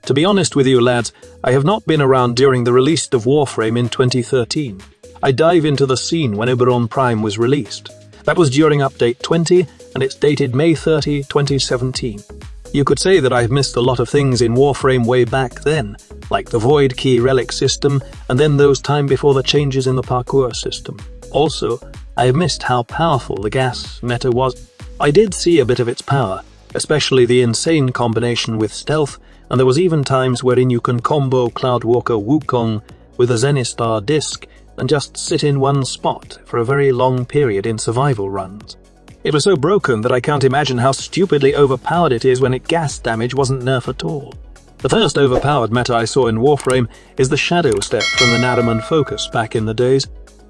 To be honest with you lads, I have not been around during the release of Warframe in 2013. I dive into the scene when Oberon Prime was released. That was during update 20, and it's dated May 30, 2017. You could say that I've missed a lot of things in Warframe way back then, like the Void Key Relic system, and then those time before the changes in the parkour system. Also, I have missed how powerful the gas meta was. I did see a bit of its power, especially the insane combination with stealth, and there was even times wherein you can combo Cloudwalker Wukong with a Zenistar disc and just sit in one spot for a very long period in survival runs. It was so broken that I can't imagine how stupidly overpowered it is when its gas damage wasn't nerfed at all. The first overpowered meta I saw in Warframe is the Shadow Step from the Nariman Focus back in the days.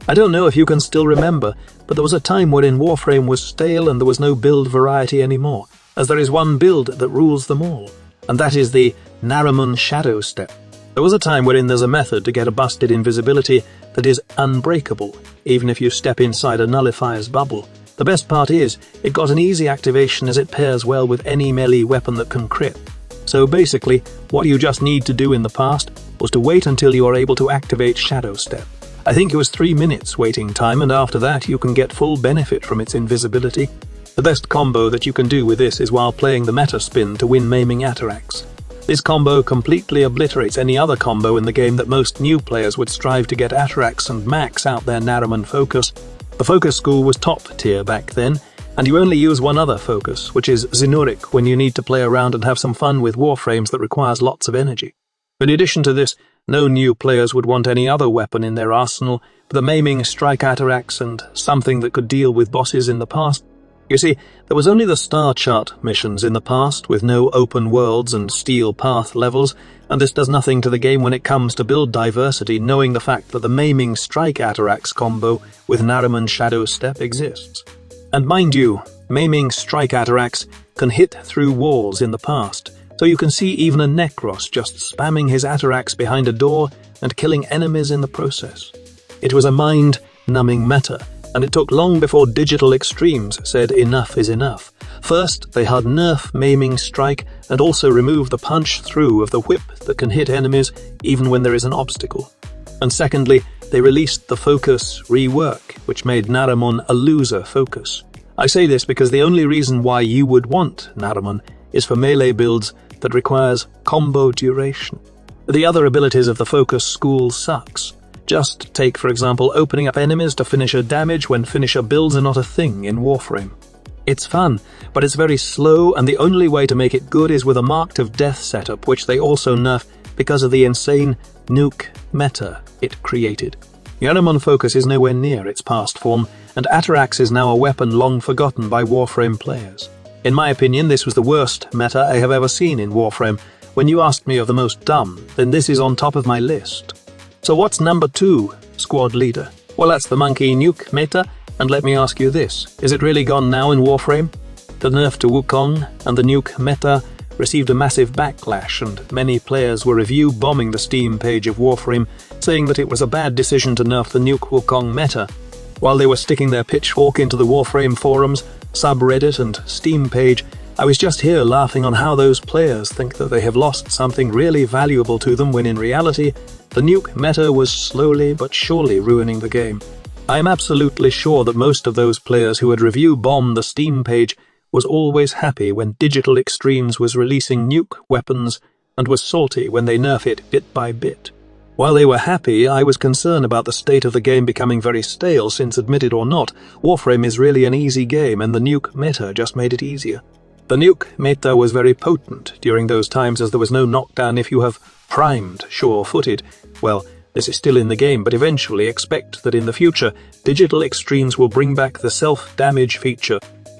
I don't know if you can still remember, but there was a time wherein Warframe was stale and there was no build variety anymore, as there is one build that rules them all, and that is the Nariman Shadow Step. There was a time wherein there's a method to get a busted invisibility that is unbreakable, even if you step inside a nullifier's bubble. The best part is, it got an easy activation as it pairs well with any melee weapon that can crit. So basically, what you just need to do in the past was to wait until you are able to activate Shadow Step. I think it was 3 minutes waiting time, and after that you can get full benefit from its invisibility. The best combo that you can do with this is while playing the meta spin to win maiming Atarax. This combo completely obliterates any other combo in the game that most new players would strive to get Atarax and max out their Nariman focus. The focus school was top tier back then, and you only use one other focus, which is Zinuric, when you need to play around and have some fun with warframes that requires lots of energy. In addition to this, no new players would want any other weapon in their arsenal, but the maiming Strike Atarax and something that could deal with bosses in the past. You see, there was only the Star Chart missions in the past, with no open worlds and steel path levels, and this does nothing to the game when it comes to build diversity, knowing the fact that the maiming Strike Atarax combo with Nariman Shadow Step exists. And mind you, maiming Strike Atarax can hit through walls in the past, so you can see even a Necros just spamming his Atarax behind a door and killing enemies in the process. It was a mind-numbing meta, and it took long before Digital Extremes said enough is enough. First, they had nerf maiming strike and also remove the punch-through of the whip that can hit enemies even when there is an obstacle. And secondly, they released the focus rework, which made Nariman a loser focus. I say this because the only reason why you would want Nariman is for melee builds that requires combo duration. The other abilities of the focus school sucks. Just take, for example, opening up enemies to finisher damage when finisher builds are not a thing in Warframe. It's fun, but it's very slow, and the only way to make it good is with a Marked of Death setup, which they also nerf because of the insane nuke meta it created. Nariman Focus is nowhere near its past form, and Atarax is now a weapon long forgotten by Warframe players. In my opinion, this was the worst meta I have ever seen in Warframe. When you asked me of the most dumb, then this is on top of my list. So what's number 2, squad leader? Well, that's the monkey nuke meta, and let me ask you this, is it really gone now in Warframe? The nerf to Wukong and the nuke meta received a massive backlash, and many players were review bombing the Steam page of Warframe, saying that it was a bad decision to nerf the nuke Wukong meta. While they were sticking their pitchfork into the Warframe forums, subreddit and Steam page, I was just here laughing on how those players think that they have lost something really valuable to them when in reality, the nuke meta was slowly but surely ruining the game. I am absolutely sure that most of those players who had review bombed the Steam page was always happy when Digital Extremes was releasing nuke weapons and was salty when they nerf it bit by bit. While they were happy, I was concerned about the state of the game becoming very stale since, admit it or not, Warframe is really an easy game and the nuke meta just made it easier. The nuke meta was very potent during those times as there was no knockdown if you have primed sure-footed. Well, this is still in the game, but eventually expect that in the future, Digital Extremes will bring back the self-damage feature.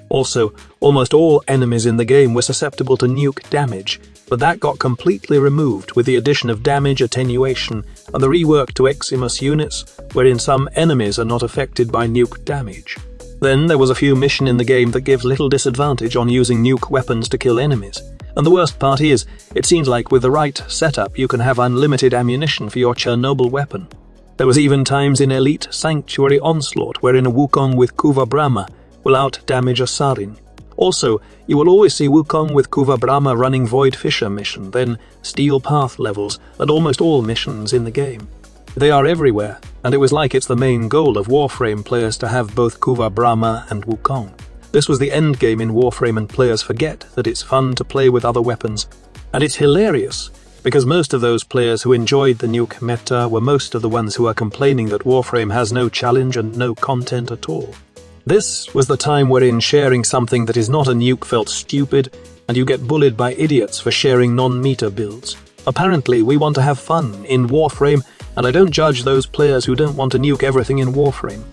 Also, almost all enemies in the game were susceptible to nuke damage, but that got completely removed with the addition of damage attenuation and the rework to Eximus units, wherein some enemies are not affected by nuke damage. Then there was a few missions in the game that gives little disadvantage on using nuke weapons to kill enemies. And the worst part is, it seems like with the right setup you can have unlimited ammunition for your Chernobyl weapon. There was even times in Elite Sanctuary Onslaught wherein a Wukong with Kuva Brahma will out-damage a Sarin. Also, you will always see Wukong with Kuva Brahma running Void Fissure mission, then Steel Path levels, and almost all missions in the game. They are everywhere, and it was like it's the main goal of Warframe players to have both Kuva Brahma and Wukong. This was the end game in Warframe, and players forget that it's fun to play with other weapons. And it's hilarious, because most of those players who enjoyed the nuke meta were most of the ones who are complaining that Warframe has no challenge and no content at all. This was the time wherein sharing something that is not a nuke felt stupid, and you get bullied by idiots for sharing non-meta builds. Apparently, we want to have fun in Warframe, and I don't judge those players who don't want to nuke everything in Warframe.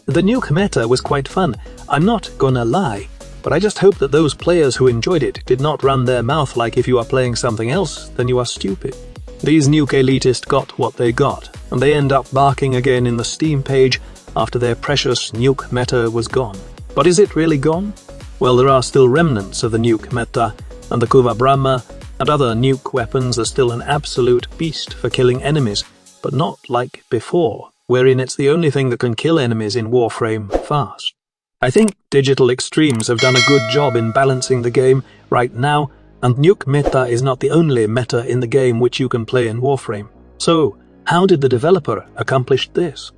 The nuke meta was quite fun, I'm not gonna lie, but I just hope that those players who enjoyed it did not run their mouth like if you are playing something else, then you are stupid. These nuke elitists got what they got, and they end up barking again in the Steam page after their precious nuke meta was gone. But is it really gone? Well, there are still remnants of the nuke meta, and the Kuva Brahma and other nuke weapons are still an absolute beast for killing enemies, but not like before, wherein it's the only thing that can kill enemies in Warframe fast. I think Digital Extremes have done a good job in balancing the game right now, and nuke meta is not the only meta in the game which you can play in Warframe. So, how did the developer accomplish this?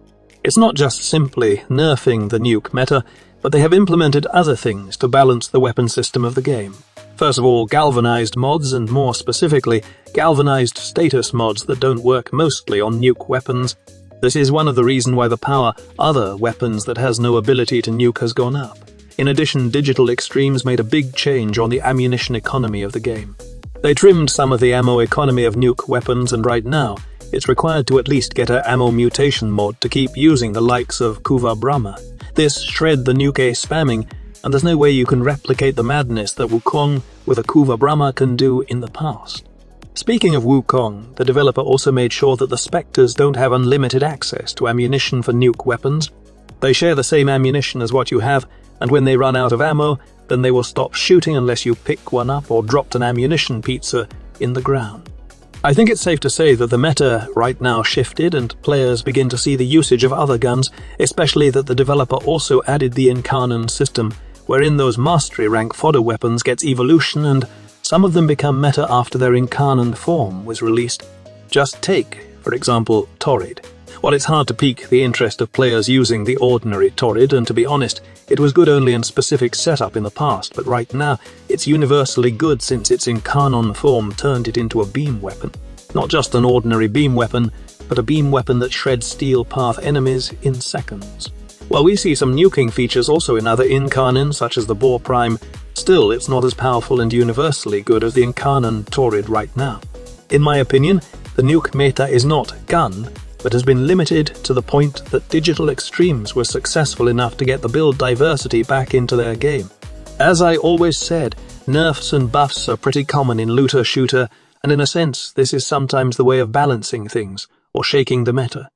It's not just simply nerfing the nuke meta, but they have implemented other things to balance the weapon system of the game. First of all, galvanized mods, and more specifically, galvanized status mods that don't work mostly on nuke weapons. This is one of the reasons why the power other weapons that has no ability to nuke has gone up. In addition, Digital Extremes made a big change on the ammunition economy of the game. They trimmed some of the ammo economy of nuke weapons, and right now, it's required to at least get an ammo mutation mod to keep using the likes of Kuva Brahma. This shred the nuke spamming, and there's no way you can replicate the madness that Wukong with a Kuva Brahma can do in the past. Speaking of Wukong, the developer also made sure that the Spectres don't have unlimited access to ammunition for nuke weapons. They share the same ammunition as what you have, and when they run out of ammo, then they will stop shooting unless you pick one up or dropped an ammunition pizza in the ground. I think it's safe to say that the meta right now shifted, and players begin to see the usage of other guns, especially that the developer also added the Incarnon system, wherein those mastery rank fodder weapons gets evolution, and some of them become meta after their Incarnon form was released. Just take, for example, Torrid. While it's hard to pique the interest of players using the ordinary Torrid, and to be honest, it was good only in specific setup in the past, but right now, it's universally good since its Incarnon form turned it into a beam weapon. Not just an ordinary beam weapon, but a beam weapon that shreds steel path enemies in seconds. While we see some nuking features also in other Incarnons, such as the Warframe, still it's not as powerful and universally good as the Incarnon Torrid right now. In my opinion, the nuke meta is not gun, but has been limited to the point that Digital Extremes were successful enough to get the build diversity back into their game. As I always said, nerfs and buffs are pretty common in looter-shooter, and in a sense this is sometimes the way of balancing things, or shaking the meta.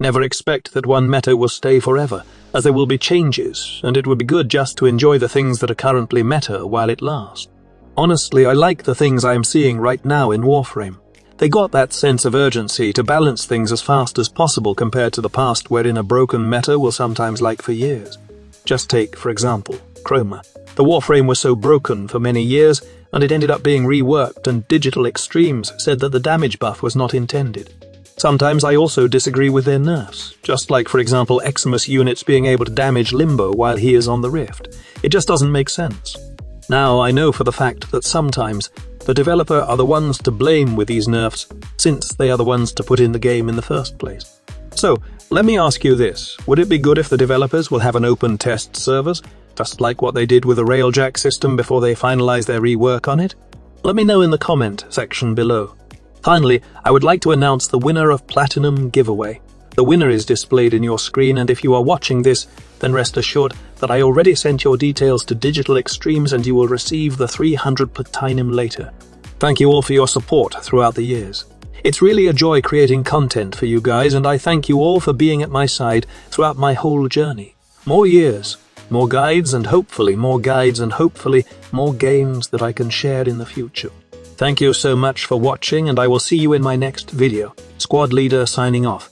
Never expect that one meta will stay forever, as there will be changes, and it would be good just to enjoy the things that are currently meta while it lasts. Honestly, I like the things I am seeing right now in Warframe. They got that sense of urgency to balance things as fast as possible compared to the past wherein a broken meta will sometimes lag for years. Just take, for example, Chroma. The Warframe was so broken for many years, and it ended up being reworked, and Digital Extremes said that the damage buff was not intended. Sometimes I also disagree with their nerfs, just like, for example, Eximus units being able to damage Limbo while he is on the Rift. It just doesn't make sense. Now, I know for the fact that sometimes the developer are the ones to blame with these nerfs, since they are the ones to put in the game in the first place. So, let me ask you this, would it be good if the developers will have an open test servers, just like what they did with the Railjack system before they finalize their rework on it? Let me know in the comment section below. Finally, I would like to announce the winner of Platinum giveaway. The winner is displayed in your screen, and if you are watching this, then rest assured that I already sent your details to Digital Extremes and you will receive the 300 platinum later. Thank you all for your support throughout the years. It's really a joy creating content for you guys, and I thank you all for being at my side throughout my whole journey. More years, more guides, and hopefully more games that I can share in the future. Thank you so much for watching, and I will see you in my next video. Squad Leader signing off.